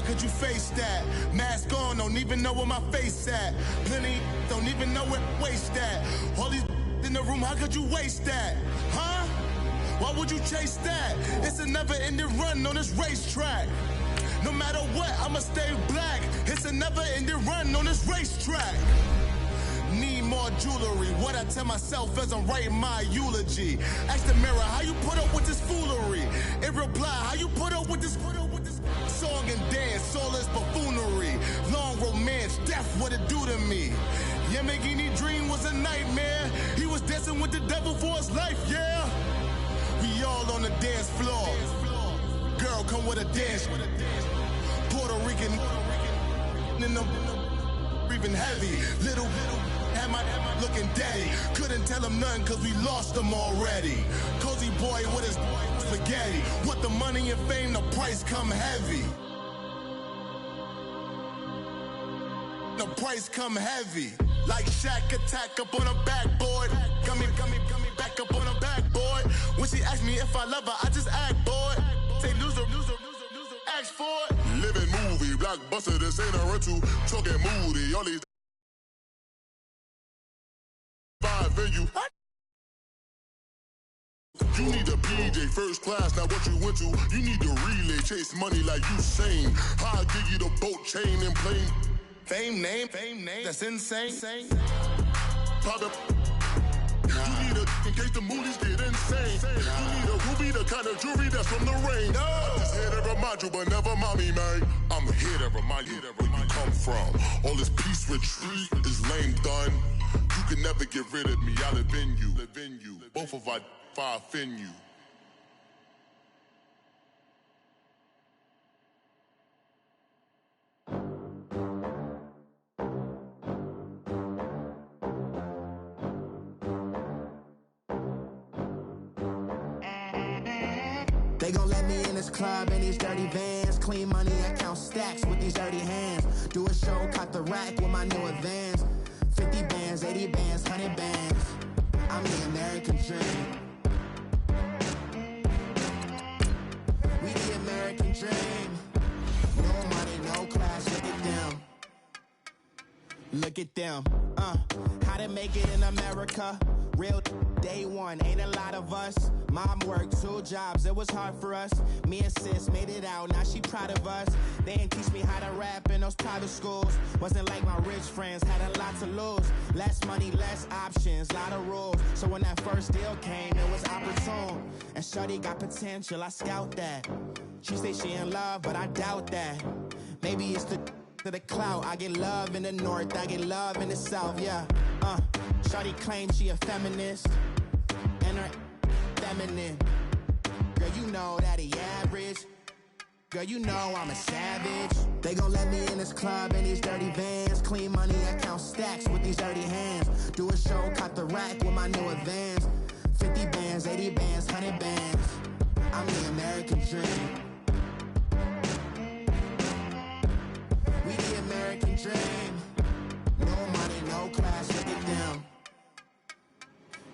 could you face that? Mask on, don't even know where my face at. Plenty don't even know where waste at. All these in the room, how could you waste that? Huh? Why would you chase that? It's a never-ending run on this racetrack. No matter what, I'ma stay black. It's a never-ending run on this racetrack. Need more jewelry. What I tell myself as I'm writing my eulogy. Ask the mirror, how you put up with this foolery? It reply, how you put up with this song and dance, all this buffoonery. Long romance, death, what it do to me? Yamagini dream was a nightmare. He was dancing with the devil for his life, yeah. We all on the dance floor. Girl, come with a dance. Puerto Rican in the breathing heavy. Little had my looking daddy. Couldn't tell him nothing cause we lost him already. Cozy boy with his spaghetti. With the money and fame, the price come heavy. The price come heavy. Like Shaq attack up on a backboard. Got me back up on a backboard. When she asked me if I love her, I just act bored. Say loser, ask for it. Living movie, blockbuster, this ain't a rental. Talking moody, all these five venue. You need a PJ first class, not what you went to. You need to relay, chase money like you sane. I'll give you the boat chain and plane. Fame name, that's insane. Pop you need a in case the movies get insane. You need a ruby, the kind of jewelry that's from the rain. I'm just here to remind you, but never mommy, man. I'm here to remind you where you come from. All this peace retreat is lame done. You can never get rid of me, I live in you. Both of our fire fin you. They gon' let me in this club in these dirty vans. Clean money, I count stacks with these dirty hands. Do a show, cut the rack with my new advance. 50 bands, 80 bands, 100 bands. I'm the American dream. We the American dream. No money, no class, look at them. Look at them, how to make it in America. Real day one, ain't a lot of us. Mom worked 2 jobs, it was hard for us. Me and sis made it out, now she proud of us. They ain't teach me how to rap in those private schools. Wasn't like my rich friends, had a lot to lose. Less money, less options, lot of rules. So when that first deal came, it was opportune. And shorty got potential, I scout that. She say she in love, but I doubt that. Maybe it's to the clout. I get love in the north, I get love in the south, yeah. Shawty claims she a feminist, and her feminine. Girl, you know that he average. Girl, you know I'm a savage. They gon' let me in this club in these dirty vans. Clean money, I count stacks with these dirty hands. Do a show, cut the rack with my new advance. 50 bands, 80 bands, 100 bands. I'm the American dream. We the American dream. No money, no class, look at them.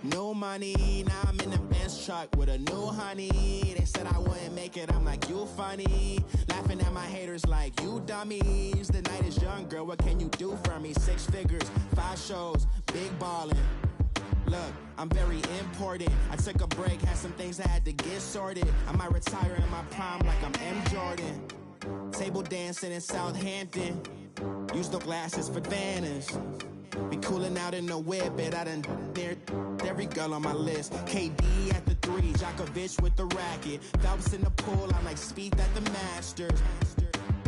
No money, now I'm in the Benz truck with a new honey. They said I wouldn't make it, I'm like, you funny. Laughing at my haters like, you dummies. The night is young, girl, what can you do for me? 6 figures, 5 shows, big ballin'. Look, I'm very important. I took a break, had some things I had to get sorted. I might retire in my prime like I'm M. Jordan. Table dancing in Southampton. Use the glasses for Vannas. Be cooling out in the whip, but I done near every girl on my list. KD at the 3, Djokovic with the racket. Phelps in the pool, I'm like Speed at the Masters.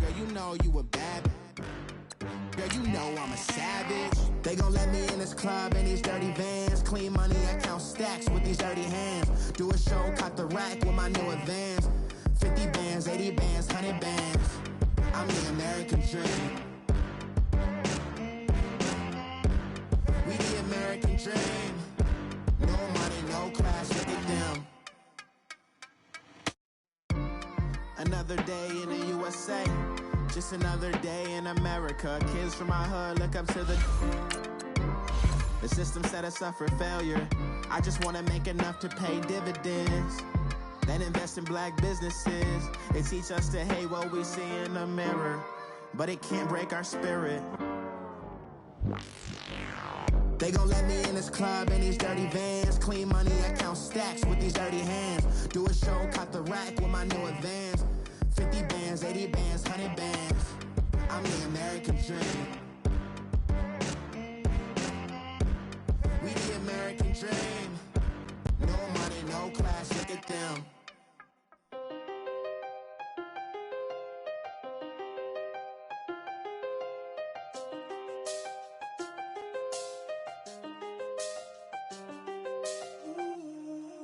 Girl, you know you a bad. Girl, you know I'm a savage. They gon' let me in this club in these dirty vans. Clean money, I count stacks with these dirty hands. Do a show, cut the rack with my new advance. 50 bands, 80 bands, 100 bands. I'm the American dream. We the American dream. No money, no class, look at them. Another day in the USA. Just another day in America. Kids from my hood look up to the system set us up for failure. I just wanna make enough to pay dividends. Then invest in black businesses. They teach us to hate what we see in the mirror, but it can't break our spirit. They gon' let me in this club in these dirty vans. Clean money, I count stacks with these dirty hands. Do a show, cut the rack with my new advance. 50 bands, 80 bands, 100 bands. I'm the American dream. We the American dream. No money, no class, look at them.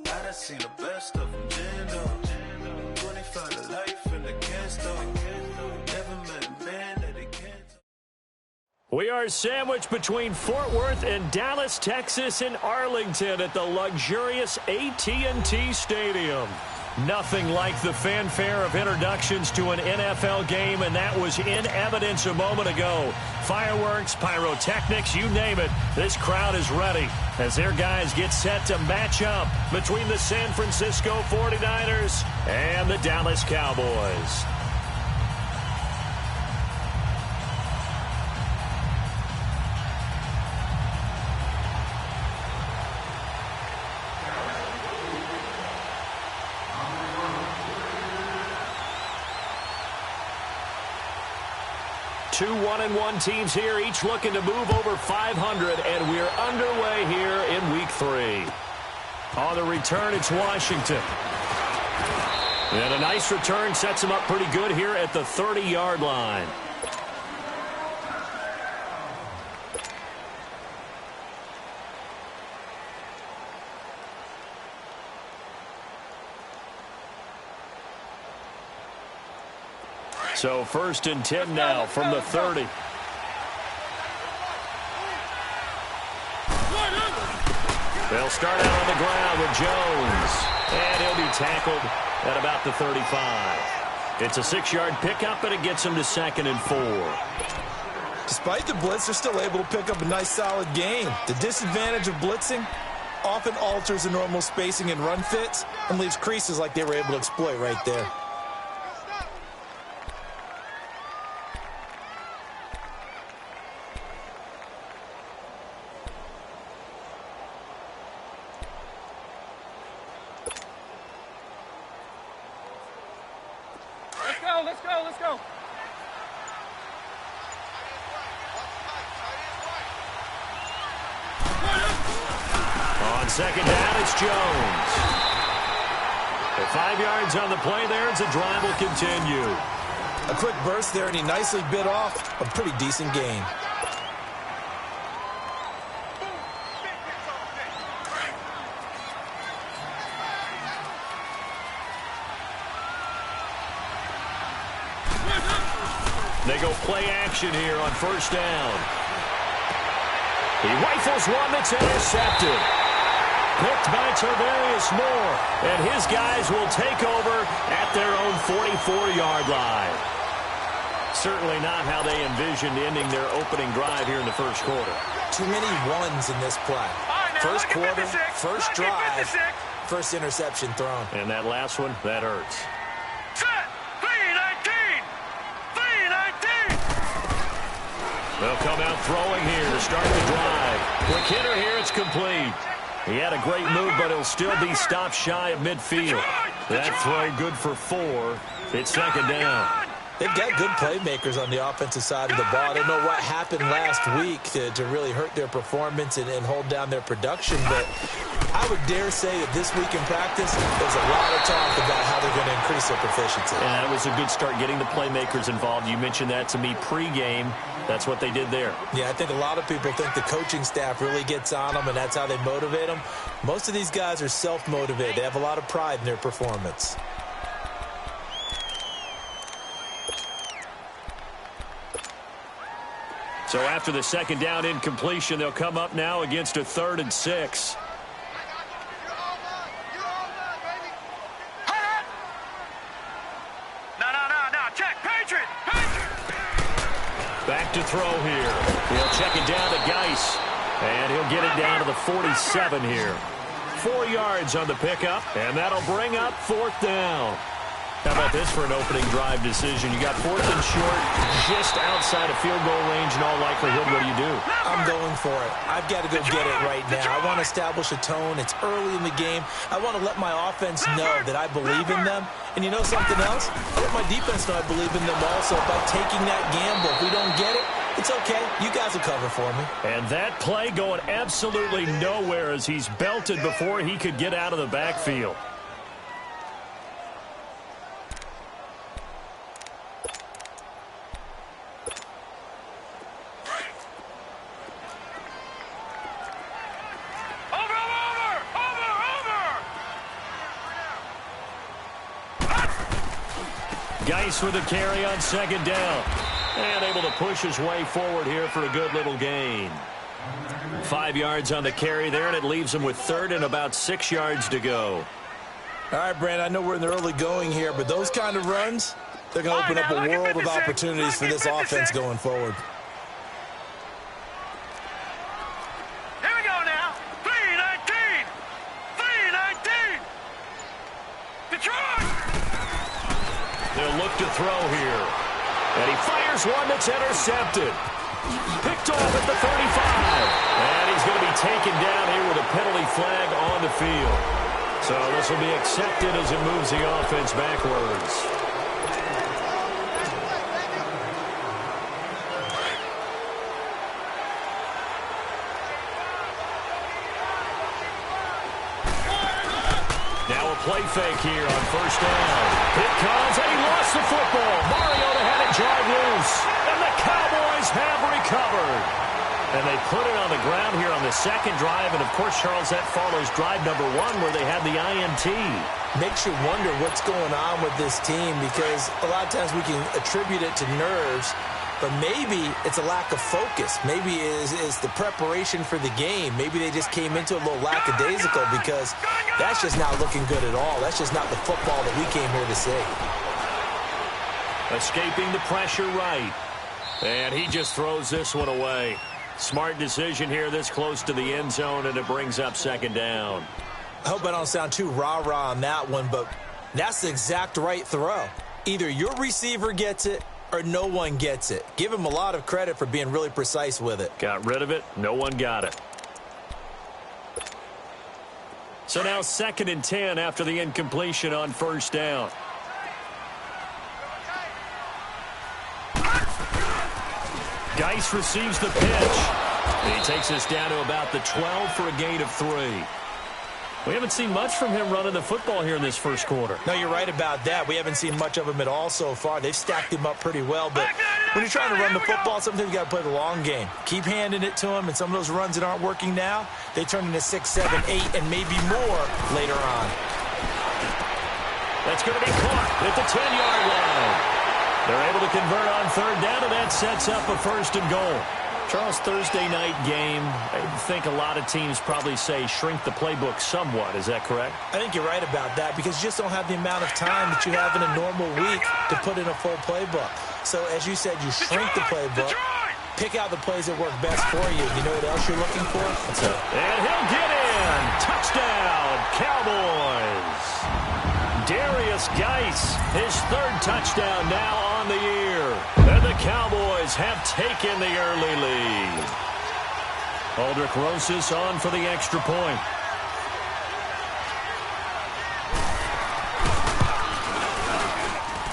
I seen the best of them, Jando. 25 to life in the can't never met a man that it can't. We are sandwiched between Fort Worth and Dallas, Texas, and Arlington at the luxurious AT&T Stadium. Nothing like the fanfare of introductions to an NFL game, and that was in evidence a moment ago. Fireworks, pyrotechnics, you name it. This crowd is ready as their guys get set to match up between the San Francisco 49ers and the Dallas Cowboys. Two 1-1 teams here, each looking to move over 500, and we're underway here in Week 3. On the return, it's Washington. And a nice return sets them up pretty good here at the 30-yard line. So 1st and 10 now from the 30. They'll start out on the ground with Jones. And he'll be tackled at about the 35. It's a 6-yard pickup, and it gets him to 2nd and 4. Despite the blitz, they're still able to pick up a nice, solid gain. The disadvantage of blitzing often alters the normal spacing and run fits and leaves creases like they were able to exploit right there. Let's go. On 2nd down, it's Jones. The 5 yards on the play there as the drive will continue. A quick burst there, and he nicely bit off a pretty decent gain. They go play action here on 1st down. He rifles one that's intercepted. Picked by Tarvarius Moore. And his guys will take over at their own 44-yard line. Certainly not how they envisioned ending their opening drive here in the 1st quarter. Too many ones in this play. First quarter, first drive, first interception thrown. And that last one, that hurts. They'll come out throwing here to start the drive. Quick hitter here, it's complete. He had a great move, but he'll still be stopped shy of midfield. That throw good for 4. It's 2nd down. They've got good playmakers on the offensive side of the ball. I don't know what happened last week to really hurt their performance and hold down their production, but I would dare say that this week in practice, there's a lot of talk about how they're going to increase their proficiency. And it was a good start getting the playmakers involved. You mentioned that to me pregame. That's what they did there. Yeah, I think a lot of people think the coaching staff really gets on them, and that's how they motivate them. Most of these guys are self-motivated. They have a lot of pride in their performance. So after the 2nd down incompletion, they'll come up now against a 3rd and 6. Back to throw here. He'll check it down to Geis. And he'll get it down to the 47 here. 4 yards on the pickup, and that'll bring up 4th down. How about this for an opening drive decision? You got 4th and short, just outside of field goal range in all likelihood. What do? I'm going for it. I've got to go get it right now. I want to establish a tone. It's early in the game. I want to let my offense know that I believe in them. And you know something else? I let my defense know I believe in them also by taking that gamble. If we don't get it, it's okay. You guys will cover for me. And that play going absolutely nowhere as he's belted before he could get out of the backfield. Geis with a carry on 2nd down. And able to push his way forward here for a good little gain. 5 yards on the carry there, and it leaves him with 3rd and about 6 yards to go. All right, Brand, I know we're in the early going here, but those kind of runs, they're going to open up a world of opportunities for this offense going forward. Here we go now. 3-19. 3-19. Detroit. They'll look to throw here. And he fires one that's intercepted. Picked off at the 35. And he's going to be taken down here with a penalty flag on the field. So this will be accepted as it moves the offense backwards. Now a play fake here on 1st down. It comes, and he lost the football. Mariota had it drive loose, and the Cowboys have recovered. And they put it on the ground here on the 2nd drive, and of course, Charles, that follows drive number 1 where they had the INT. Makes you wonder what's going on with this team because a lot of times we can attribute it to nerves, but maybe it's a lack of focus. Maybe it's the preparation for the game. Maybe they just came into a little lackadaisical because that's just not looking good at all. That's just not the football that we came here to see. Escaping the pressure right. And he just throws this one away. Smart decision here this close to the end zone, and it brings up 2nd down. I hope I don't sound too rah-rah on that one, but that's the exact right throw. Either your receiver gets it or no one gets it. Give him a lot of credit for being really precise with it. Got rid of it. No one got it. So now 2nd and 10 after the incompletion on 1st down. Geis receives the pitch. He takes us down to about the 12 for a gain of 3. We haven't seen much from him running the football here in this 1st quarter. No, you're right about that. We haven't seen much of him at all so far. They've stacked him up pretty well, but when you're trying to run the football, sometimes you got to play the long game. Keep handing it to him, and some of those runs that aren't working now, they turn into 6, 7, 8, and maybe more later on. That's going to be caught at the 10-yard line. They're able to convert on 3rd down, and that sets up a 1st and goal. Charles, Thursday night game, I think a lot of teams probably say shrink the playbook somewhat. Is that correct? I think you're right about that because you just don't have the amount of time that you have in a normal week to put in a full playbook. So, as you said, you shrink the playbook, pick out the plays that work best for you. You know what else you're looking for? What's up? And he'll get in. Touchdown, Cowboys. Darius Geis, his 3rd touchdown now on the year. And the Cowboys have taken the early lead. Aldrich Rosas on for the extra point.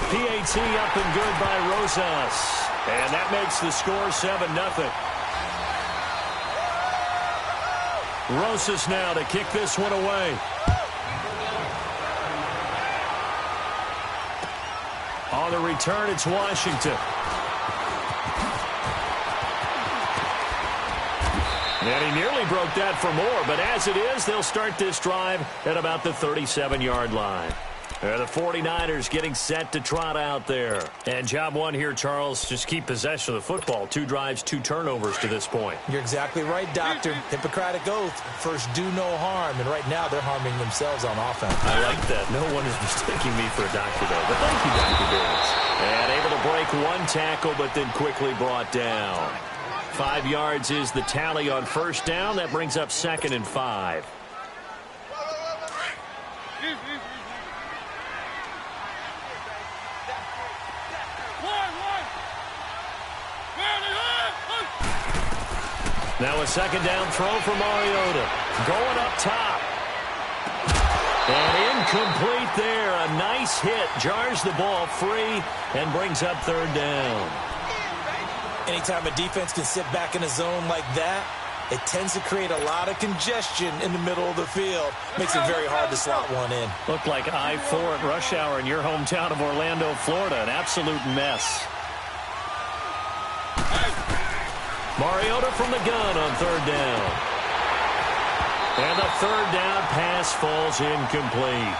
PAT up and good by Rosas. And that makes the score 7-0. Rosas now to kick this one away. On the return, it's Washington. And he nearly broke that for more, but as it is, they'll start this drive at about the 37-yard line. The 49ers getting set to trot out there. And job 1 here, Charles, just keep possession of the football. 2 drives, 2 turnovers to this point. You're exactly right, Doctor. Hippocratic oath. First, do no harm. And right now, they're harming themselves on offense. I like that. No one is mistaking me for a doctor, though. But thank you, Dr. Davis. And able to break 1 tackle, but then quickly brought down. 5 yards is the tally on 1st down. That brings up 2nd and 5. Now a second down throw for Mariota. Going up top. And incomplete there. A nice hit. Jars the ball free and brings up third down. Anytime a defense can sit back in a zone like that, it tends to create a lot of congestion in the middle of the field. Makes it very hard to slot one in. Looked like I-4 at rush hour in your hometown of Orlando, Florida. An absolute mess. Mariota from the gun on third down. And the third down pass falls incomplete.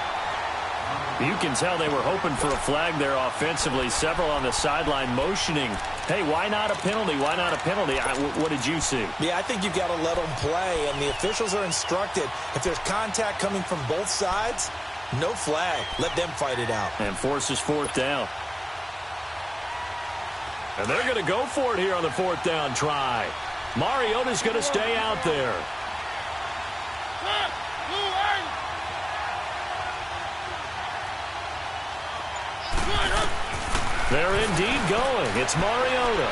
You can tell they were hoping for a flag there offensively. Several on the sideline motioning, hey, why not a penalty? Why not a penalty? What did you see? Yeah, I think you've got to let them play, and the officials are instructed. If there's contact coming from both sides, no flag. Let them fight it out. And forces fourth down. And they're going to go for it here on the fourth down try. Mariota's going to stay out there. They're indeed going. It's Mariota.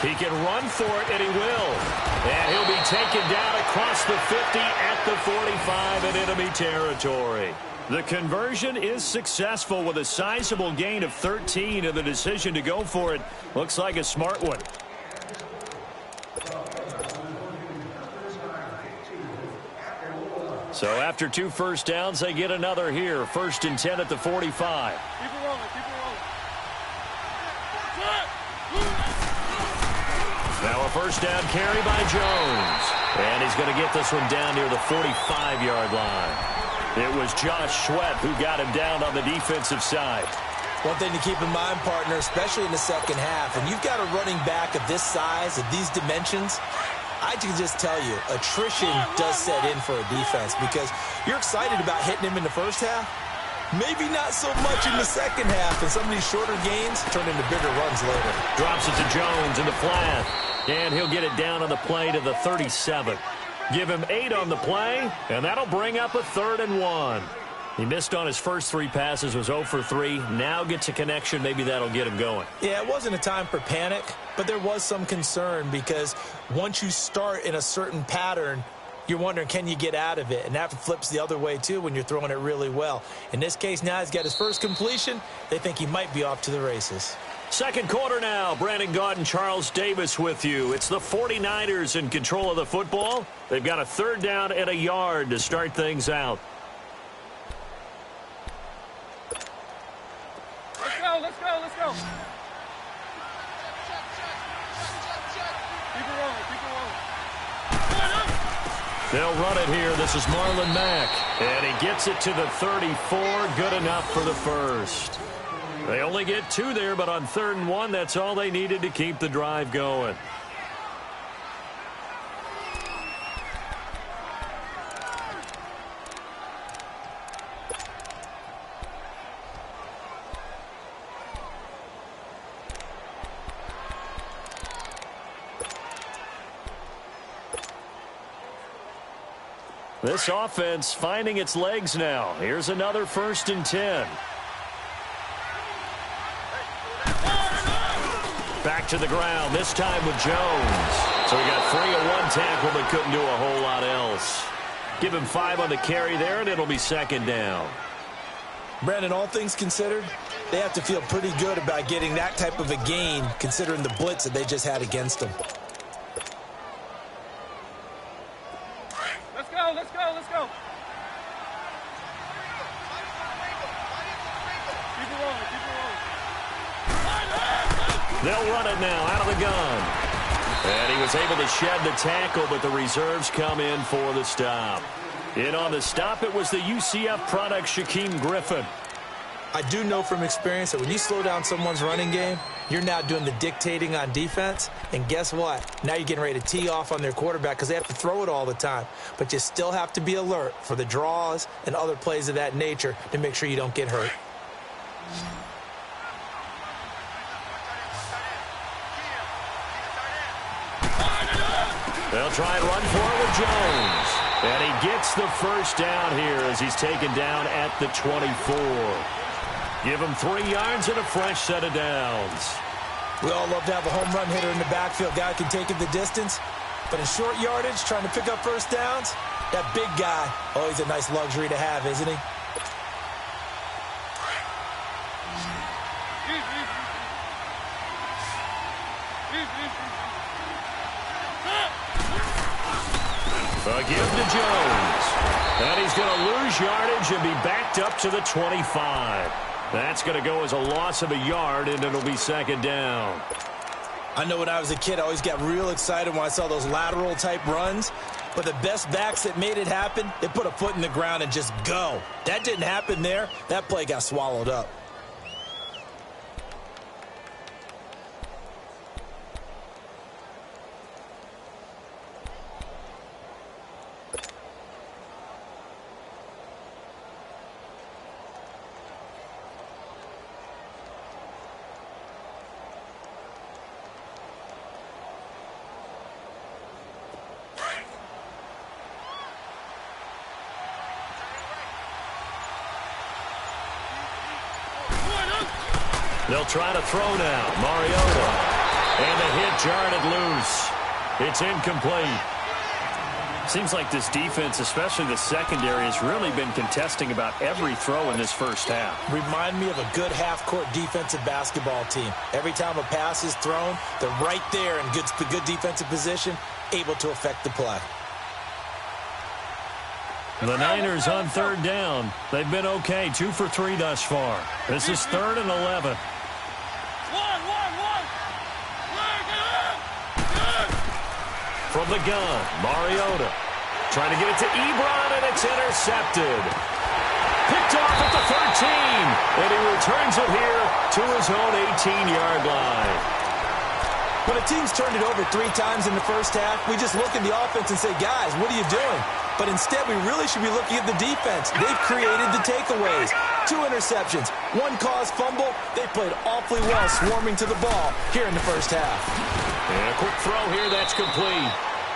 He can run for it, and he will. And he'll be taken down across the 50 at the 45 in enemy territory. The conversion is successful with a sizable gain of 13, and the decision to go for it looks like a smart one. So after 2 first downs, they get another here. 1st and 10 at the 45. Keep it rolling, keep it rolling. Now a first down carry by Jones. And he's going to get this one down near the 45-yard line. It was Josh Sweat who got him down on the defensive side. One thing to keep in mind, partner, especially in the second half, and you've got a running back of this size, of these dimensions, I can just tell you, attrition does set in for a defense because you're excited about hitting him in the first half. Maybe not so much in the second half, and some of these shorter gains turn into bigger runs later. Drops it to Jones in the flat, and he'll get it down on the play to the 37. Give him 8 on the play, and that'll bring up a 3rd and 1. He missed on his first 3 passes, was 0 for 3. Now gets a connection. Maybe that'll get him going. Yeah, it wasn't a time for panic, but there was some concern because once you start in a certain pattern, you're wondering, can you get out of it? And that flips the other way, too, when you're throwing it really well. In this case, now he's got his first completion. They think he might be off to the races. Second quarter now. Brandon Gaudin, Charles Davis with you. It's the 49ers in control of the football. They've got a 3rd down and a yard to start things out. Let's go, let's go, let's go. Keep it rolling, keep it rolling. They'll run it here. This is Marlon Mack. And he gets it to the 34. Good enough for the first. They only get 2 there, but on 3rd and 1, that's all they needed to keep the drive going. This offense finding its legs now. Here's another 1st and 10. Back to the ground, this time with Jones. So he got 3 on 1 tackle, but couldn't do a whole lot else. Give him 5 on the carry there, and it'll be 2nd down. Brandon, all things considered, they have to feel pretty good about getting that type of a gain, considering the blitz that they just had against them. Let's go, let's go, let's go. Keep it rolling, keep it rolling. They'll run it now out of the gun. And he was able to shed the tackle, but the reserves come in for the stop. In on the stop, it was the UCF product, Shaquem Griffin. I do know from experience that when you slow down someone's running game, you're now doing the dictating on defense. And guess what? Now you're getting ready to tee off on their quarterback because they have to throw it all the time. But you still have to be alert for the draws and other plays of that nature to make sure you don't get hurt. They'll try and run for it with Jones. And he gets the first down here as he's taken down at the 24. Give him 3 yards and a fresh set of downs. We all love to have a home run hitter in the backfield. Guy can take it the distance. But in short yardage, trying to pick up first downs, that big guy, always a nice luxury to have, isn't he? A give to Jones. And he's going to lose yardage and be backed up to the 25. That's going to go as a loss of a yard, and it'll be second down. I know when I was a kid, I always got real excited when I saw those lateral-type runs. But the best backs that made it happen, they put a foot in the ground and just go. That didn't happen there. That play got swallowed up. They'll try to throw now. Mariota. And the hit jarred it loose. It's incomplete. Seems like this defense, especially the secondary, has really been contesting about every throw in this first half. Remind me of a good half-court defensive basketball team. Every time a pass is thrown, they're right there in good defensive position, able to affect the play. The Niners on third down. They've been okay, 2 for 3 thus far. This is 3rd and 11. From the gun, Mariota trying to get it to Ebron, and it's intercepted. Picked off at the 13, and he returns it here to his own 18-yard line. When a team's turned it over 3 times in the first half, we just look at the offense and say, guys, what are you doing? But instead, we really should be looking at the defense. They've created the takeaways. 2 interceptions, 1 caused fumble. They played awfully well swarming to the ball here in the first half. And a quick throw here, that's complete.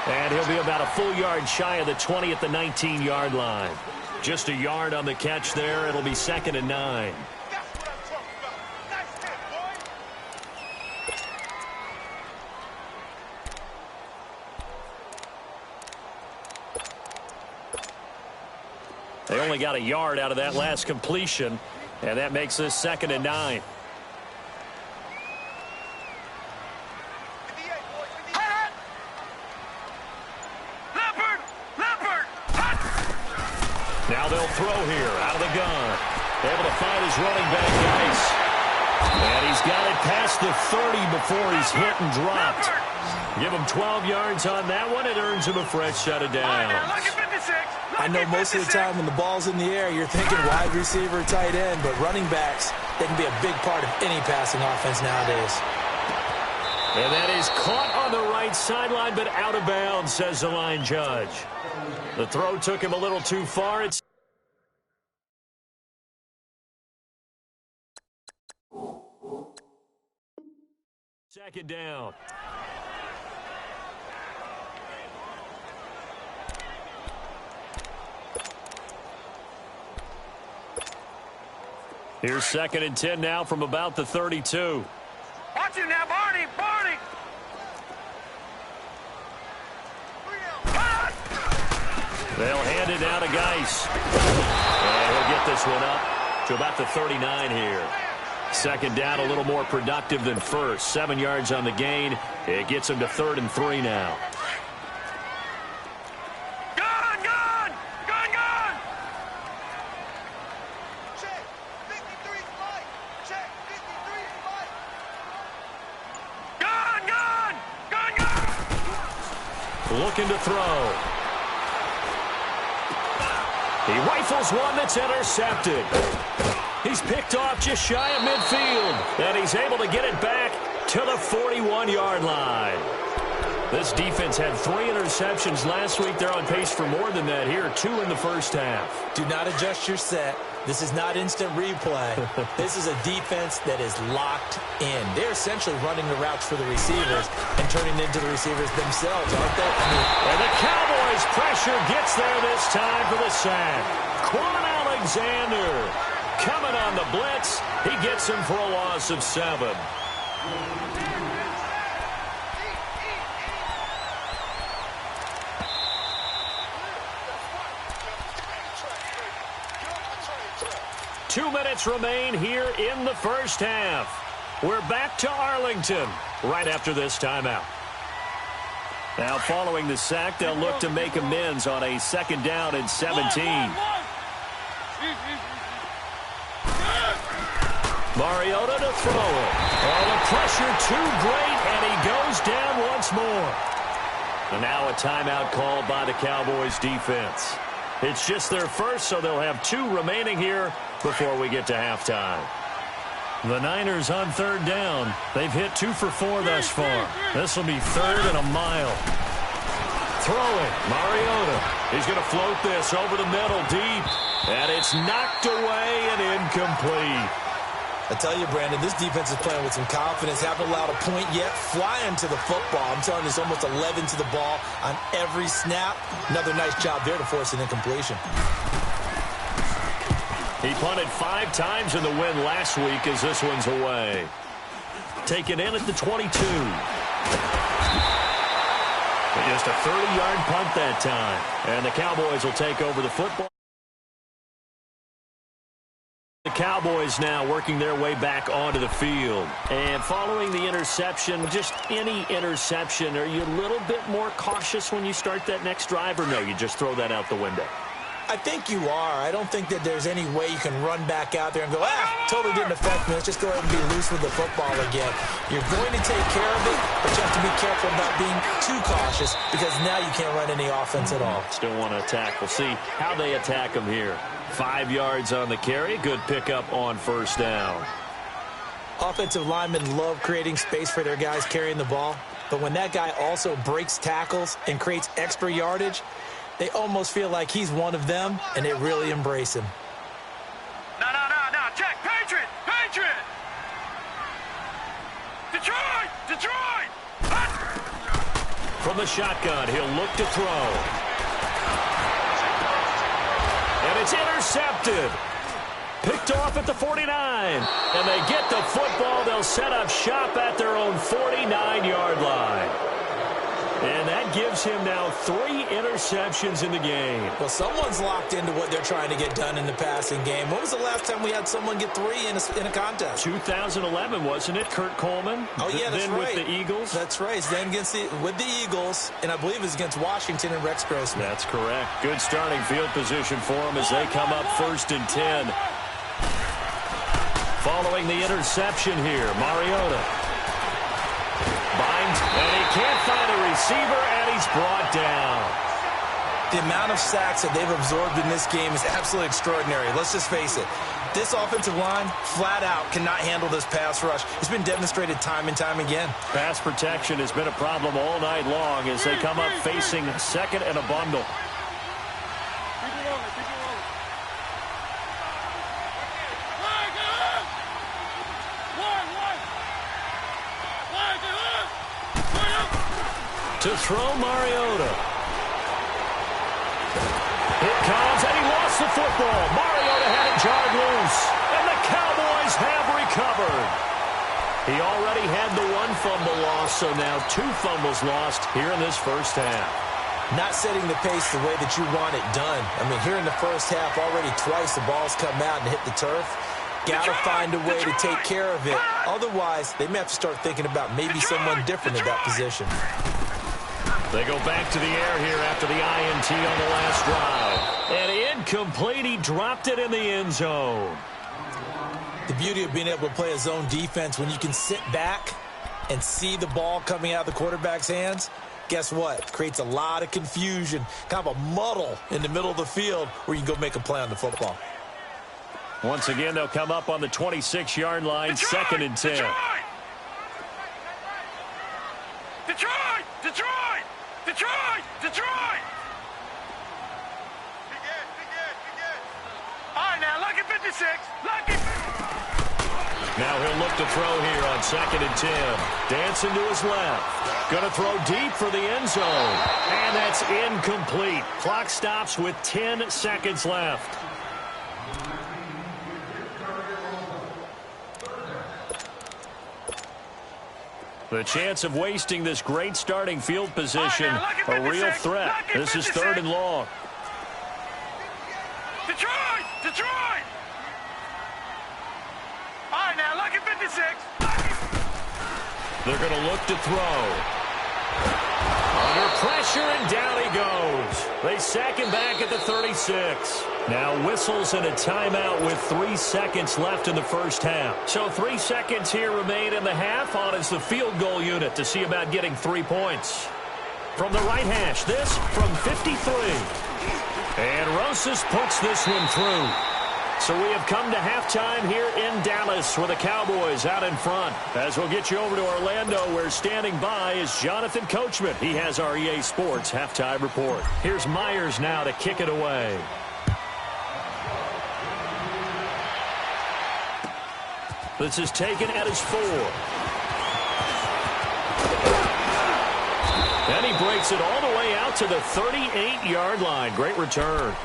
And he'll be about a full yard shy of the 20 at the 19-yard line. Just a yard on the catch there. It'll be 2nd and 9. They only got a yard out of that last completion, and that makes this 2nd and 9. Now they'll throw here out of the gun. Able to find his running back, Geis. And he's got it past the 30 before he's hit and dropped. Give him 12 yards on that one. It earns him a fresh set of downs. I know most of the time when the ball's in the air, you're thinking wide receiver, tight end, but running backs, they can be a big part of any passing offense nowadays. And that is caught on the right sideline, but out of bounds, says the line judge. The throw took him a little too far. It's second down. Here's 2nd and 10 now from about the 32. Watch him now, Barney! Barney! They'll hand it down to Geis. And he'll get this one up to about the 39 here. 2nd down, a little more productive than first. 7 yards on the gain. It gets him to 3rd and 3 now. Looking to throw. He rifles one that's intercepted. He's picked off just shy of midfield, and he's able to get it back to the 41-yard line. This defense had 3 interceptions last week. They're on pace for more than that here, 2 in the first half. Do not adjust your set. This is not instant replay. This is a defense that is locked in. They're essentially running the routes for the receivers and turning into the receivers themselves, aren't they? And the Cowboys' pressure gets there this time for the sack. Quan Alexander coming on the blitz. He gets him for a loss of 7. Two minutes remain here in the first half. We're back to Arlington right after this timeout. Now, following the sack, they'll look to make amends on a 2nd down and 17. Mariota to throw it. Oh, the pressure too great, and he goes down once more. And now a timeout called by the Cowboys defense. It's just their first, so they'll have 2 remaining here before we get to halftime. The Niners on 3rd down. They've hit 2 for 4 thus far. This will be 3rd and a mile. Throwing, Mariota. He's going to float this over the middle deep. And it's knocked away and incomplete. I tell you, Brandon, this defense is playing with some confidence. Haven't allowed a point yet. Flying to the football. I'm telling you, it's almost 11 to the ball on every snap. Another nice job there to force an incompletion. He punted 5 times in the win last week as this one's away. Taken in at the 22. Just a 30-yard punt that time. And the Cowboys will take over the football. The Cowboys now working their way back onto the field. And following the interception, just any interception, are you a little bit more cautious when you start that next drive, or no, you just throw that out the window? I think you are. I don't think that there's any way you can run back out there and go, totally didn't affect me. Let's just go ahead and be loose with the football again. You're going to take care of it, but you have to be careful about being too cautious because now you can't run any offense at all. Still want to attack. We'll see how they attack them here. 5 yards on the carry. Good pickup on 1st down. Offensive linemen love creating space for their guys carrying the ball, but when that guy also breaks tackles and creates extra yardage, they almost feel like he's one of them, and they really embrace him. No. Check. Patriot. Detroit. From the shotgun, he'll look to throw. And it's intercepted. Picked off at the 49. And they get the football. They'll set up shop at their own 49-yard line. And that gives him now 3 interceptions in the game. Well, someone's locked into what they're trying to get done in the passing game. When was the last time we had someone get 3 in a contest? 2011, wasn't it? Kurt Coleman? Oh, yeah, that's then right. With the Eagles? That's right. Then with the Eagles, and I believe it was against Washington and Rex Grossman. That's correct. Good starting field position for them as they come up 1st and 10. Following the interception here, Mariota. Binds, and he can't find a receiver, and he's brought down. The amount of sacks that they've absorbed in this game is absolutely extraordinary. Let's just face it. This offensive line, flat out, cannot handle this pass rush. It's been demonstrated time and time again. Pass protection has been a problem all night long as they come up facing 2nd and a bundle. To throw Mariota. Here comes, and he lost the football. Mariota had it jarred loose, and the Cowboys have recovered. He already had the 1 fumble loss, so now 2 fumbles lost here in this first half. Not setting the pace the way that you want it done. I mean, here in the first half, already twice the ball's come out and hit the turf. Got to find a way to take care of it. Otherwise, they may have to start thinking about maybe someone different in that position. They go back to the air here after the INT on the last drive. And incomplete. He dropped it in the end zone. The beauty of being able to play a zone defense when you can sit back and see the ball coming out of the quarterback's hands, guess what? It creates a lot of confusion, kind of a muddle in the middle of the field where you can go make a play on the football. Once again, they'll come up on the 26-yard line, 2nd and 10. Detroit! All right, now, lucky 56. Lucky 56. Now he'll look to throw here on 2nd and 10. Dancing to his left. Going to throw deep for the end zone. And that's incomplete. Clock stops with 10 seconds left. The chance of wasting this great starting field position, a real threat. This is 3rd and long. Detroit! Detroit! All right, now, look at 56. They're going to look to throw. Under pressure, and down he goes. They sack him back at the 36. Now whistles and a timeout with 3 seconds left in the first half. So 3 seconds here remain in the half. On is the field goal unit to see about getting 3 points. From the right hash, this from 53. And Rosas puts this one through. So we have come to halftime here in Dallas with the Cowboys out in front. As we'll get you over to Orlando, where standing by is Jonathan Coachman. He has our EA Sports halftime report. Here's Myers now to kick it away. This is taken at his 4. And he breaks it all the way out to the 38-yard line. Great return.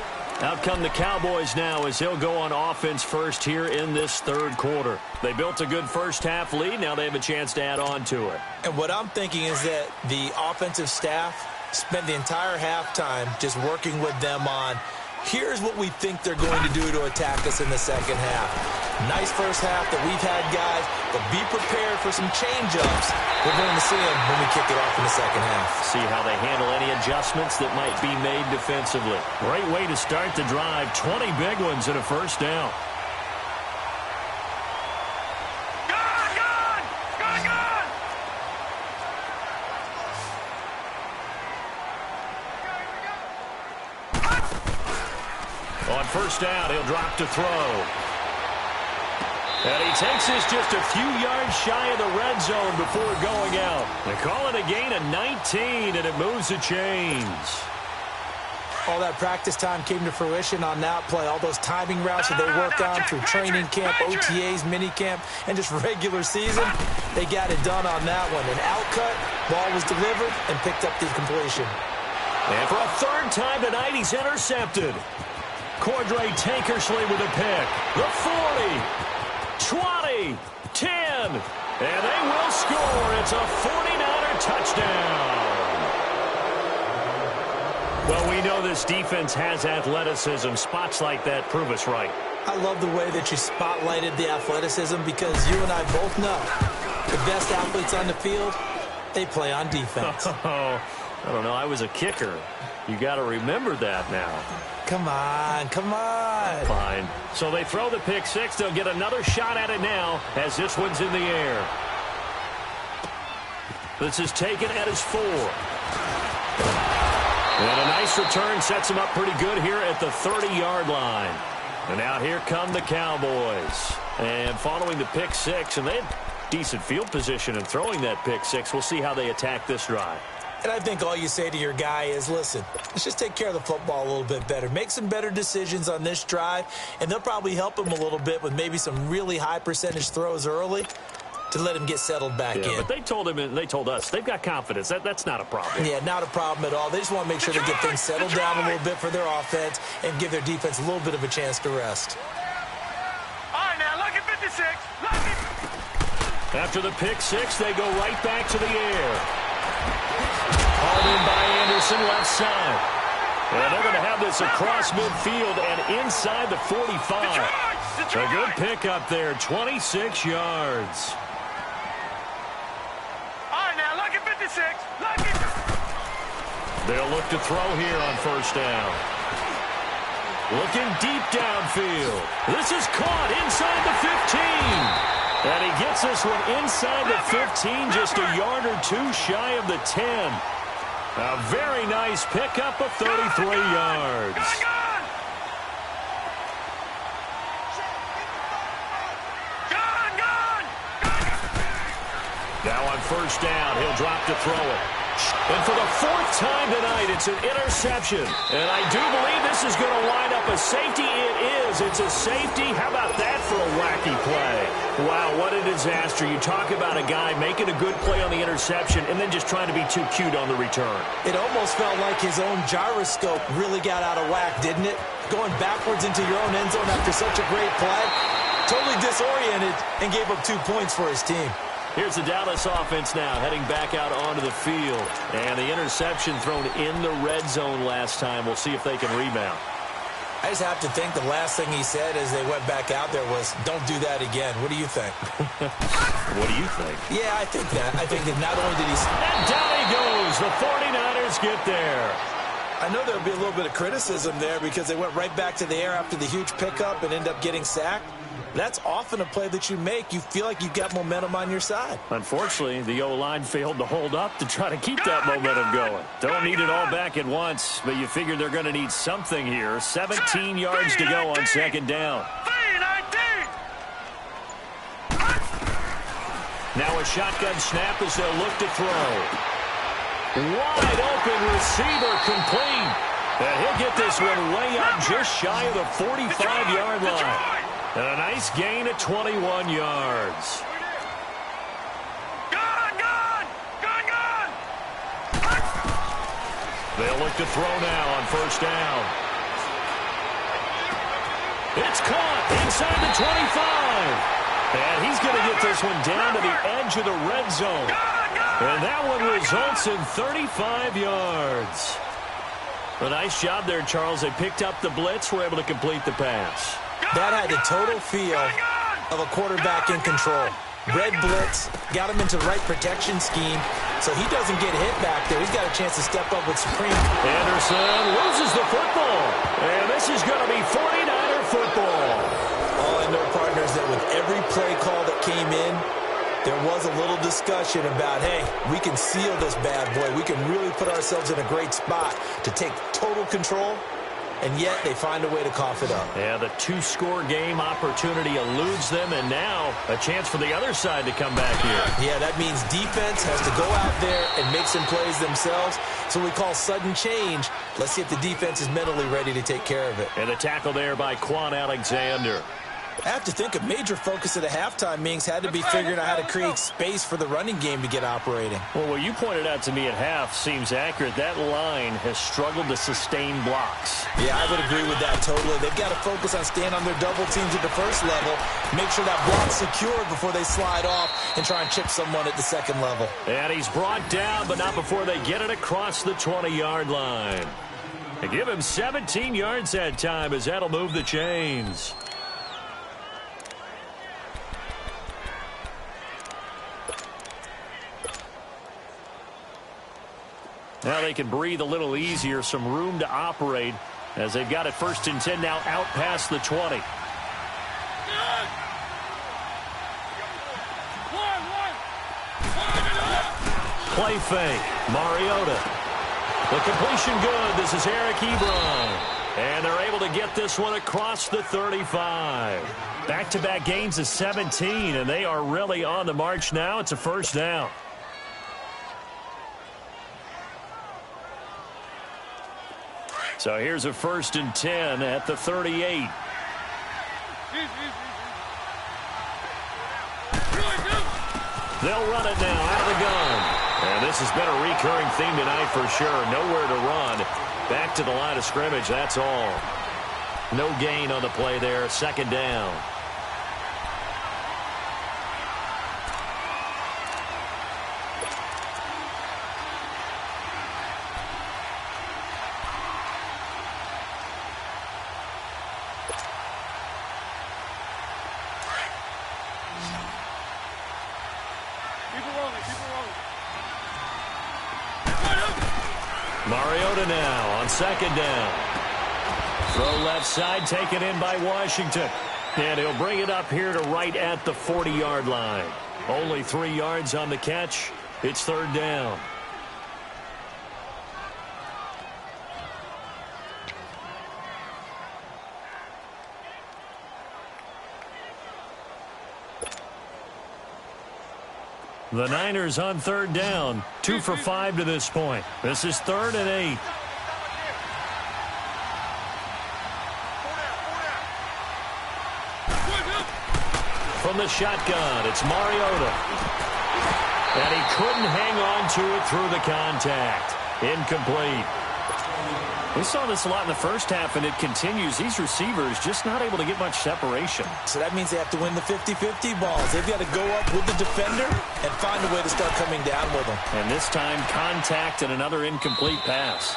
Out come the Cowboys now as they'll go on offense first here in this 3rd quarter. They built a good first half lead. Now they have a chance to add on to it. And what I'm thinking is that the offensive staff spent the entire halftime just working with them on, here's what we think they're going to do to attack us in the second half. Nice first half that we've had, guys, but be prepared for some change-ups. We're going to see them when we kick it off in the second half. See how they handle any adjustments that might be made defensively. Great way to start the drive. 20 big ones and a first down. On first down, he'll drop to throw. And he takes this just a few yards shy of the red zone before going out. They call it a gain of 19, and it moves the chains. All that practice time came to fruition on that play. All those timing routes that they worked on through training camp, OTAs, minicamp, and just regular season, they got it done on that one. An outcut, ball was delivered, and picked up the completion. And for a 3rd time tonight, he's intercepted. Cordray Tankersley with a pick. The 40, 20, 10, and they will score. It's a 49er touchdown. Well, we know this defense has athleticism. Spots like that prove us right. I love the way that you spotlighted the athleticism because you and I both know the best athletes on the field, they play on defense. I don't know. I was a kicker. You got to remember that now. Come on, come on. Fine. So they throw the pick 6. They'll get another shot at it now as this one's in the air. This is taken at his 4. And a nice return sets him up pretty good here at the 30-yard line. And now here come the Cowboys. And following the pick 6, and they had decent field position in throwing that pick 6. We'll see how they attack this drive. And I think all you say to your guy is, listen, let's just take care of the football a little bit better. Make some better decisions on this drive, and they'll probably help him a little bit with maybe some really high percentage throws early to let him get settled back in. But they told him and they told us they've got confidence. That's not a problem. Yeah, not a problem at all. They just want to make sure they get things settled down a little bit for their offense and give their defense a little bit of a chance to rest. All right, now, look at 56. Look at... After the pick 6, they go right back to the air. Hauled in by Anderson, left side. And they're going to have this across midfield and inside the 45. A good pickup there, 26 yards. All right, now, look at 56. Look at... They'll look to throw here on first down. Looking deep downfield. This is caught inside the 15. And he gets this one inside the 15, just a yard or 2 shy of the 10. A very nice pickup of 33 yards. Now on first down, he'll drop to throw it. And for the 4th time tonight, it's an interception. And I do believe this is going to wind up a safety. It is. It's a safety. How about that for a wacky play? Wow, what a disaster. You talk about a guy making a good play on the interception and then just trying to be too cute on the return. It almost felt like his own gyroscope really got out of whack, didn't it? Going backwards into your own end zone after such a great play. Totally disoriented and gave up 2 points for his team. Here's the Dallas offense now heading back out onto the field. And the interception thrown in the red zone last time. We'll see if they can rebound. I just have to think the last thing he said as they went back out there was, don't do that again. What do you think? What do you think? Yeah, I think that. I think that not only did he... And down he goes. The 49ers get there. I know there'll be a little bit of criticism there because they went right back to the air after the huge pickup and end up getting sacked. That's often a play that you make. You feel like you've got momentum on your side. Unfortunately, the O-line failed to hold up to try to keep that momentum going. Don't need it all back at once, but you figure they're going to need something here. 17 yards to go on second down. Now a shotgun snap as they'll look to throw. Wide open receiver complete. And he'll get this one way up just shy of the 45-yard line. And a nice gain of 21 yards. They'll look to throw now on first down. It's caught inside the 25. And he's going to get this one down to the edge of the red zone. And that one results in 35 yards. A nice job there, Charles. They picked up the blitz, were able to complete the pass. That had the total feel of a quarterback in control. Red blitz, got him into the right protection scheme, so he doesn't get hit back there. He's got a chance to step up with supreme. Anderson loses the football, and this is going to be 49er football. All I know, partners, that with every play call that came in, there was a little discussion about, hey, we can seal this bad boy. We can really put ourselves in a great spot to take total control. And yet they find a way to cough it up. Yeah, the two-score game opportunity eludes them, and now a chance for the other side to come back here. Yeah, that means defense has to go out there and make some plays themselves. So we call sudden change. Let's see if the defense is mentally ready to take care of it. And the tackle there by Quan Alexander. I have to think a major focus at a halftime meetings had to be figuring out how to create space for the running game to get operating. Well, what you pointed out to me at half seems accurate. That line has struggled to sustain blocks. Yeah, I would agree with that totally. They've got to focus on staying on their double teams at the first level, make sure that block's secured before they slide off and try and chip someone at the second level. And he's brought down, but not before they get it across the 20-yard line. They give him 17 yards that time as that'll move the chains. Now they can breathe a little easier, some room to operate as they've got it 1st and 10 now out past the 20. Play fake. Mariota. The completion good. This is Eric Ebron. And they're able to get this one across the 35. Back-to-back gains of 17, and they are really on the march now. It's a first down. So here's a 1st and 10 at the 38. They'll run it now out of the gun. And this has been a recurring theme tonight for sure. Nowhere to run. Back to the line of scrimmage, that's all. No gain on the play there. 2nd down. Mariota now on 2nd down. Throw left side taken in by Washington. And he'll bring it up here to right at the 40-yard line. Only 3 yards on the catch. It's 3rd down. The Niners on 3rd down. 2 for 5 to this point. This is 3rd and 8. From the shotgun, it's Mariota. And he couldn't hang on to it through the contact. Incomplete. We saw this a lot in the first half, and it continues. These receivers just not able to get much separation. So that means they have to win the 50-50 balls. They've got to go up with the defender and find a way to start coming down with them. And this time, contact and another incomplete pass.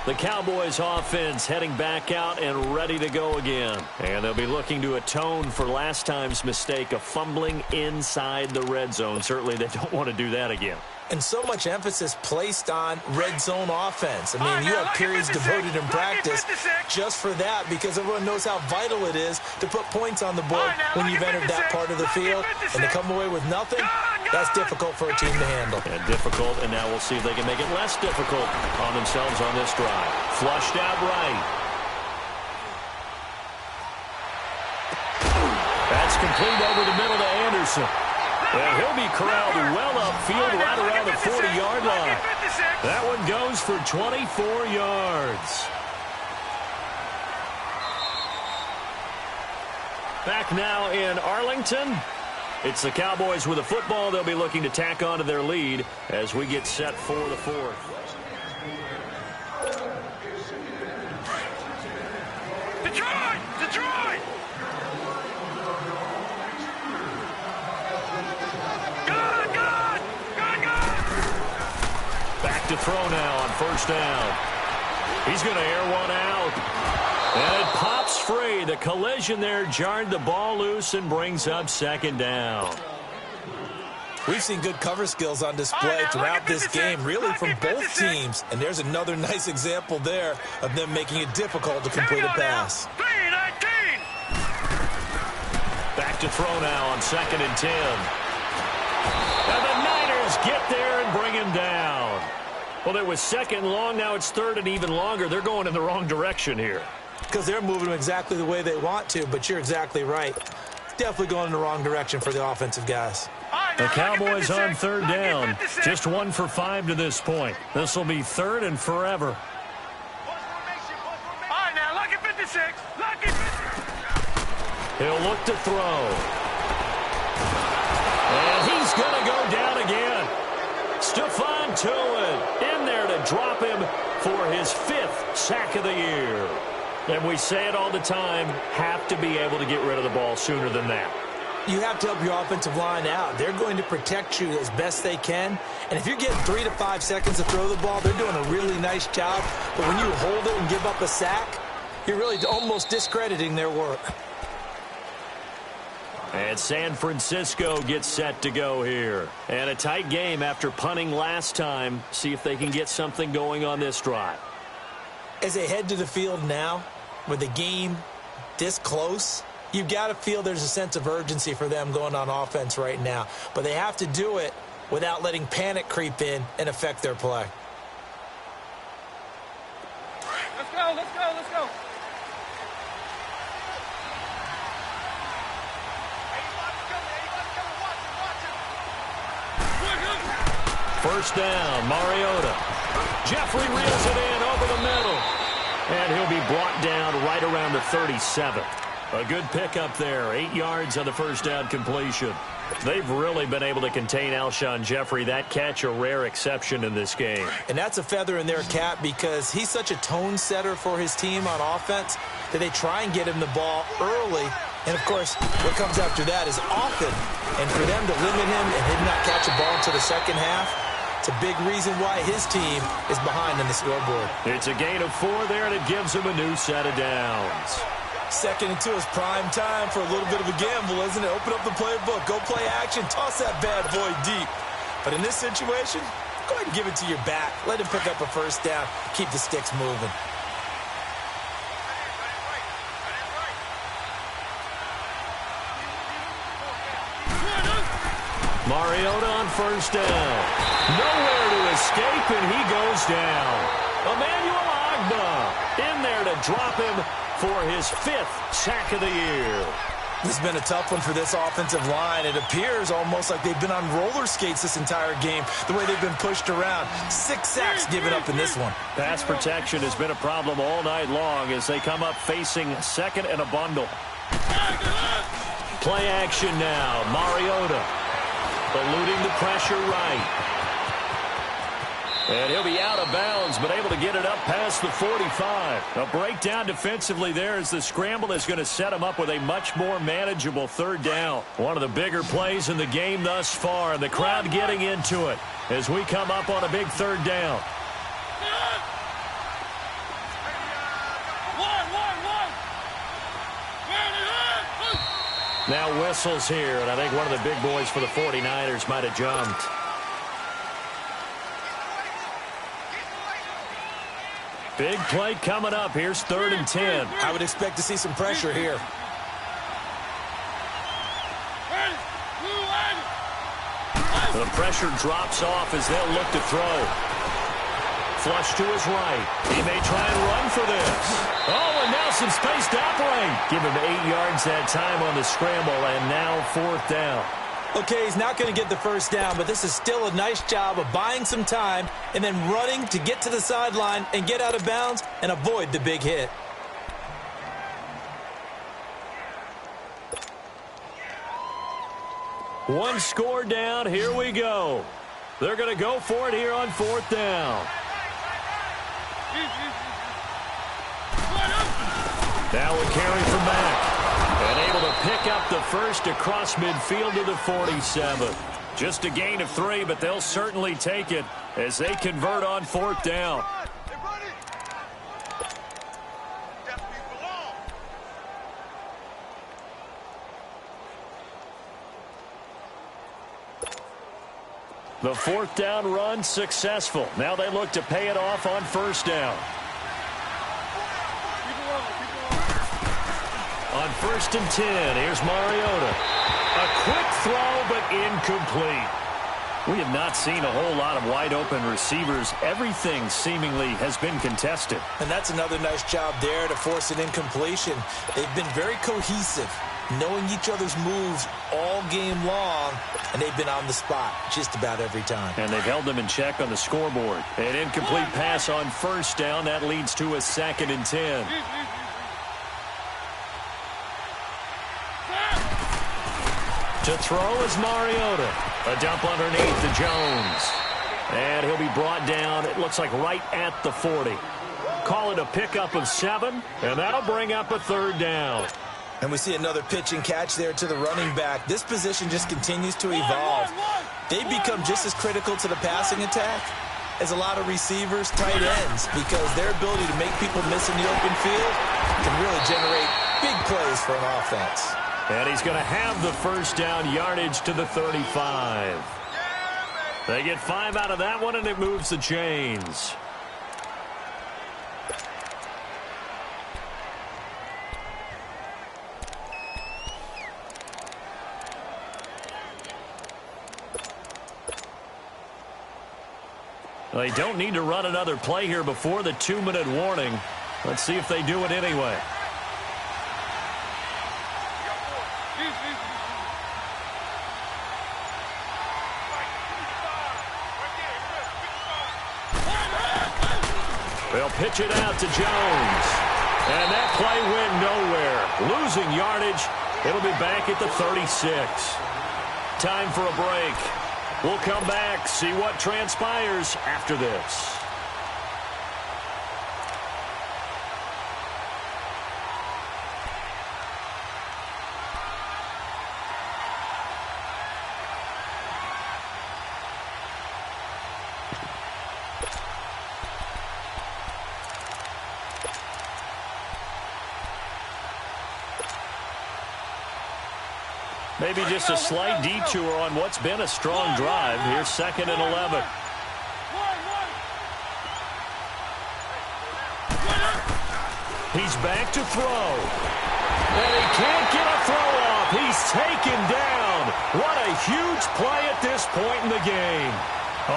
The Cowboys offense heading back out and ready to go again. And they'll be looking to atone for last time's mistake of fumbling inside the red zone. Certainly they don't want to do that again. And so much emphasis placed on red zone offense. I mean, you have periods devoted in practice just for that because everyone knows how vital it is to put points on the board when you've entered that part of the field. And to come away with nothing, that's difficult for a team to handle. And difficult, and now we'll see if they can make it less difficult on themselves on this drive. Flushed out right. That's complete over the middle to Anderson. And he'll be corralled well upfield right around the 40-yard line. That one goes for 24 yards. Back now in Arlington. It's the Cowboys with the football. They'll be looking to tack on to their lead as we get set for the fourth. Detroit! Detroit! Back to throw now on first down. He's going to air one out. And it pops free. The collision there jarred the ball loose and brings up second down. We've seen good cover skills on display throughout this game, really from both teams. And there's another nice example there of them making it difficult to complete a pass. Back to throw now on 2nd and 10. And the Niners get there and bring him down. Well, it was 2nd and long. Now it's 3rd and even longer. They're going in the wrong direction here. Because they're moving them exactly the way they want to, but you're exactly right. Definitely going in the wrong direction for the offensive guys. The Cowboys on 3rd down. Just 1 for 5 to this point. This will be 3rd and forever. All right, now, lucky 56. Lucky 56. He'll look to throw. And he's going to go down again. Stephon Tuitt in there to drop him for his 5th sack of the year. And we say it all the time, have to be able to get rid of the ball sooner than that. You have to help your offensive line out. They're going to protect you as best they can. And if you're getting 3 to 5 seconds to throw the ball, they're doing a really nice job. But when you hold it and give up a sack, you're really almost discrediting their work. And San Francisco gets set to go here. And a tight game after punting last time. See if they can get something going on this drive. As they head to the field now, with the game this close, you've got to feel there's a sense of urgency for them going on offense right now. But they have to do it without letting panic creep in and affect their play. Let's go, let's go, let's go. First down, Mariota. Jeffrey reels it in over the middle. And he'll be brought down right around the 37. A good pickup there. 8 yards on the first down completion. They've really been able to contain Alshon Jeffrey. That catch a rare exception in this game. And that's a feather in their cap because he's such a tone setter for his team on offense that they try and get him the ball early. And, of course, what comes after that is often. And for them to limit him and him not catch a ball until the second half, it's a big reason why his team is behind on the scoreboard. It's a gain of 4 there, and it gives him a new set of downs. 2nd and 2 is prime time for a little bit of a gamble, isn't it? Open up the playbook, go play action, toss that bad boy deep. But in this situation, go ahead and give it to your back. Let him pick up a first down, keep the sticks moving. Mariota on first down. Nowhere to escape, and he goes down. Emmanuel Ogbah in there to drop him for his 5th sack of the year. This has been a tough one for this offensive line. It appears almost like they've been on roller skates this entire game, the way they've been pushed around. 6 sacks given up in this one. Pass protection has been a problem all night long as they come up facing 2nd and a bundle. Play action now. Mariota eluding the pressure right. And he'll be out of bounds, but able to get it up past the 45. A breakdown defensively there as the scramble is going to set him up with a much more manageable third down. One of the bigger plays in the game thus far, and the crowd getting into it as we come up on a big third down. Now whistles here, and I think one of the big boys for the 49ers might have jumped. Big play coming up. Here's 3rd and 10. I would expect to see some pressure here. The pressure drops off as they'll look to throw. Flush to his right. He may try and run for this. Oh, and now some space to operate. Give him 8 yards that time on the scramble, and now 4th down. Okay, he's not going to get the first down, but this is still a nice job of buying some time and then running to get to the sideline and get out of bounds and avoid the big hit. One score down. Here we go. They're going to go for it here on 4th down. Now a carry from Mack. And able to pick up the first across midfield to the 47. Just a gain of 3, but they'll certainly take it as they convert on 4th down. The 4th down run successful. Now they look to pay it off on 1st down. On 1st and 10, here's Mariota. A quick throw, but incomplete. We have not seen a whole lot of wide-open receivers. Everything seemingly has been contested. And that's another nice job there to force an incompletion. They've been very cohesive, knowing each other's moves all game long, and they've been on the spot just about every time. And they've held them in check on the scoreboard. An incomplete pass on 1st down. That leads to a 2nd and 10. To throw is Mariota. A dump underneath to Jones. And he'll be brought down, it looks like right at the 40. Call it a pickup of 7, and that'll bring up a 3rd down. And we see another pitch and catch there to the running back. This position just continues to evolve. They become just as critical to the passing attack as a lot of receivers, tight ends, because their ability to make people miss in the open field can really generate big plays for an offense. And he's going to have the 1st down, yardage to the 35. They get 5 out of that one, and it moves the chains. They don't need to run another play here before the 2-minute warning. Let's see if they do it anyway. They'll pitch it out to Jones. And that play went nowhere. Losing yardage. It'll be back at the 36. Time for a break. We'll come back, see what transpires after this. Maybe just a slight detour on what's been a strong drive. Here's 2nd and 11. He's back to throw. And he can't get a throw off. He's taken down. What a huge play at this point in the game.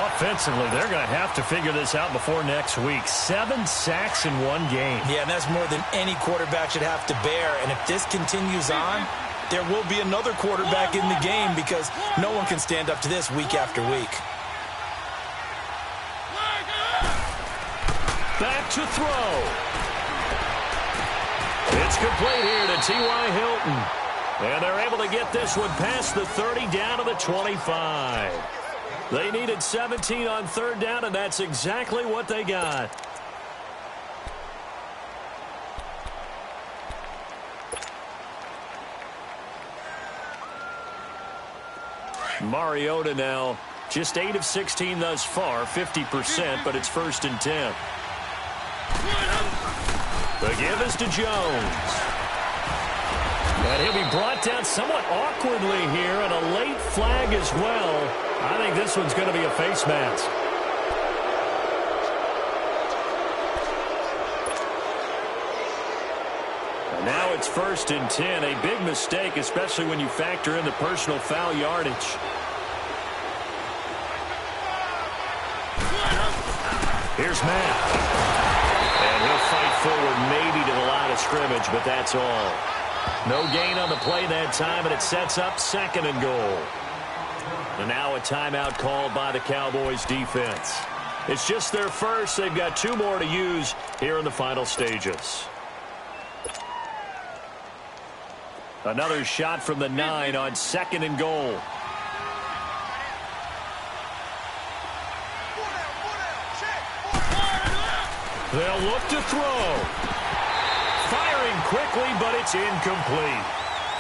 Offensively, they're going to have to figure this out before next week. 7 sacks in one game. Yeah, and that's more than any quarterback should have to bear. And if this continues on, there will be another quarterback in the game because no one can stand up to this week after week. Back to throw. It's complete here to T.Y. Hilton. And they're able to get this one past the 30 down to the 25. They needed 17 on third down, and that's exactly what they got. Mariota now just 8 of 16 thus far, 50%, but it's 1st and 10. The give is to Jones. And he'll be brought down somewhat awkwardly here, and a late flag as well. I think this one's going to be a face mask. And now it's 1st and 10. A big mistake, especially when you factor in the personal foul yardage. Here's Matt. And he'll fight forward maybe to the line of scrimmage, but that's all. No gain on the play that time, and it sets up 2nd and goal. And now a timeout called by the Cowboys defense. It's just their first. They've got 2 more to use here in the final stages. Another shot from the 9 on 2nd and goal. They'll look to throw. Firing quickly, but it's incomplete.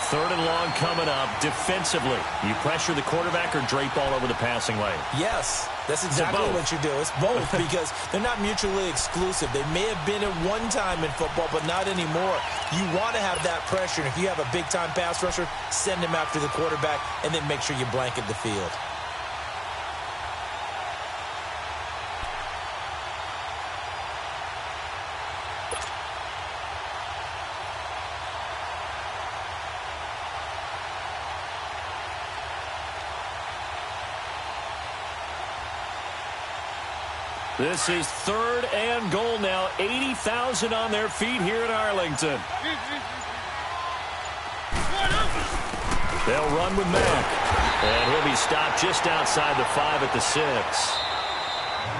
3rd and long coming up. Defensively, you pressure the quarterback or drape all over the passing lane? Yes, that's exactly what you do. It's both because they're not mutually exclusive. They may have been at one time in football, but not anymore. You want to have that pressure, and if you have a big-time pass rusher, send him after the quarterback, and then make sure you blanket the field. This is 3rd and goal now. 80,000 on their feet here in Arlington. They'll run with Mack. And he'll be stopped just outside the 5 at the 6.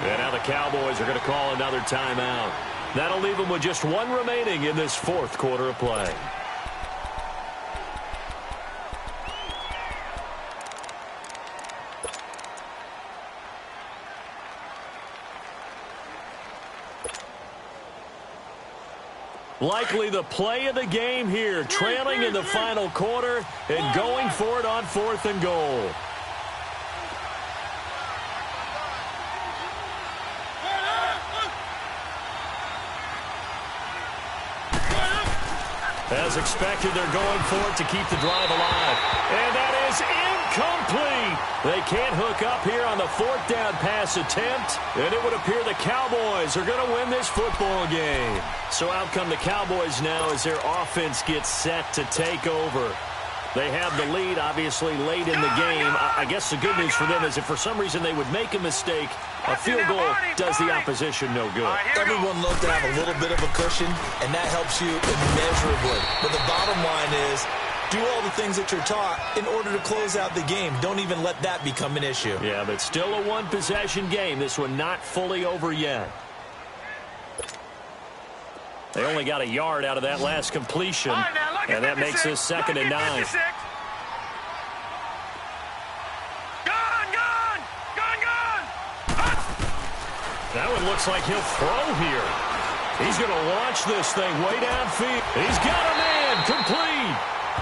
And now the Cowboys are going to call another timeout. That'll leave them with just 1 remaining in this 4th quarter of play. Likely the play of the game here, trailing in the final quarter and going for it on 4th and goal. As expected, they're going for it to keep the drive alive. And that is incomplete. They can't hook up here on the 4th down pass attempt. And it would appear the Cowboys are going to win this football game. So out come the Cowboys now as their offense gets set to take over. They have the lead, obviously, late in the game. I guess the good news for them is if for some reason they would make a mistake, a field goal does the opposition no good. Everyone loves to have a little bit of a cushion, and that helps you immeasurably. But the bottom line is, do all the things that you're taught in order to close out the game. Don't even let that become an issue. Yeah, but still a 1-possession game. This one not fully over yet. They only got a yard out of that last completion, and that makes this 2nd and 9. That one looks like he'll throw here. He's going to launch this thing way downfield. He's got a man, complete.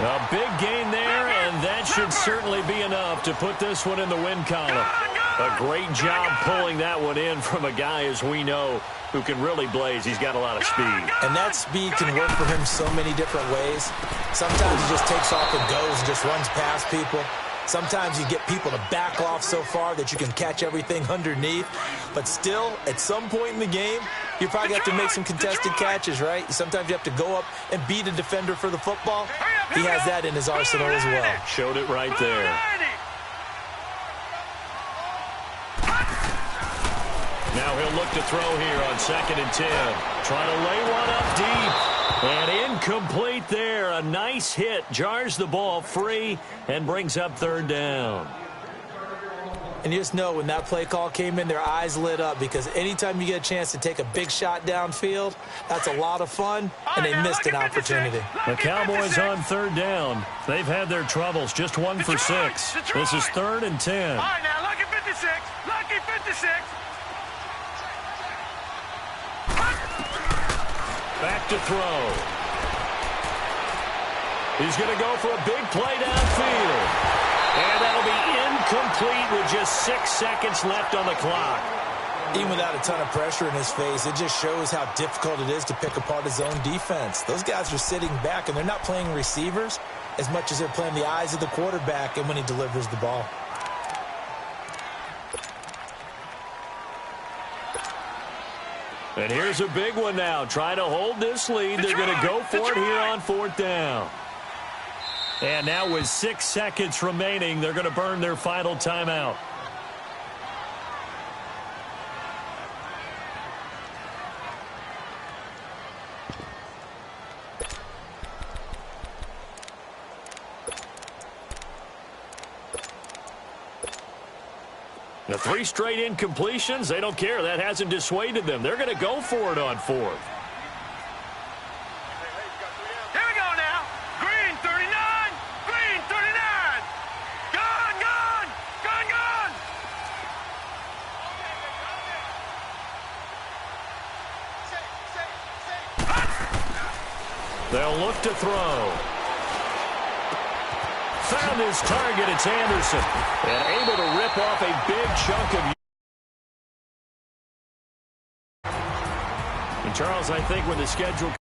A big gain there, and that should certainly be enough to put this one in the win column. A great job pulling that one in from a guy, as we know, who can really blaze. He's got a lot of speed. And that speed can work for him so many different ways. Sometimes he just takes off and goes and just runs past people. Sometimes you get people to back off so far that you can catch everything underneath. But still, at some point in the game, you probably have to make some contested catches, right? Sometimes you have to go up and beat a defender for the football. He has that in his arsenal as well. Showed it right there. Now he'll look to throw here on 2nd and 10. Trying to lay one up deep. And incomplete there. A nice hit. Jars the ball free and brings up 3rd down. And you just know when that play call came in, their eyes lit up because anytime you get a chance to take a big shot downfield, that's a lot of fun, and they missed an opportunity. The Cowboys on 3rd down. They've had their troubles. Just 1 for 6. This is 3rd and 10. All right, now look at 56. 56. Lucky 56. Back to throw. He's going to go for a big play downfield. And that'll be incomplete with just 6 seconds left on the clock. Even without a ton of pressure in his face, it just shows how difficult it is to pick apart his own defense. Those guys are sitting back, and they're not playing receivers as much as they're playing the eyes of the quarterback and when he delivers the ball. And here's a big one now. Trying to hold this lead. They're going to go for it here on 4th down. And now with 6 seconds remaining, they're going to burn their final timeout. The 3 straight incompletions, they don't care. That hasn't dissuaded them. They're going to go for it on 4th. Here we go now. Green 39. Green 39. Gone, gone. Gone, gone. They'll look to throw. Found his target. It's Anderson. And able to rip off a big chunk of... And Charles, I think when the schedule...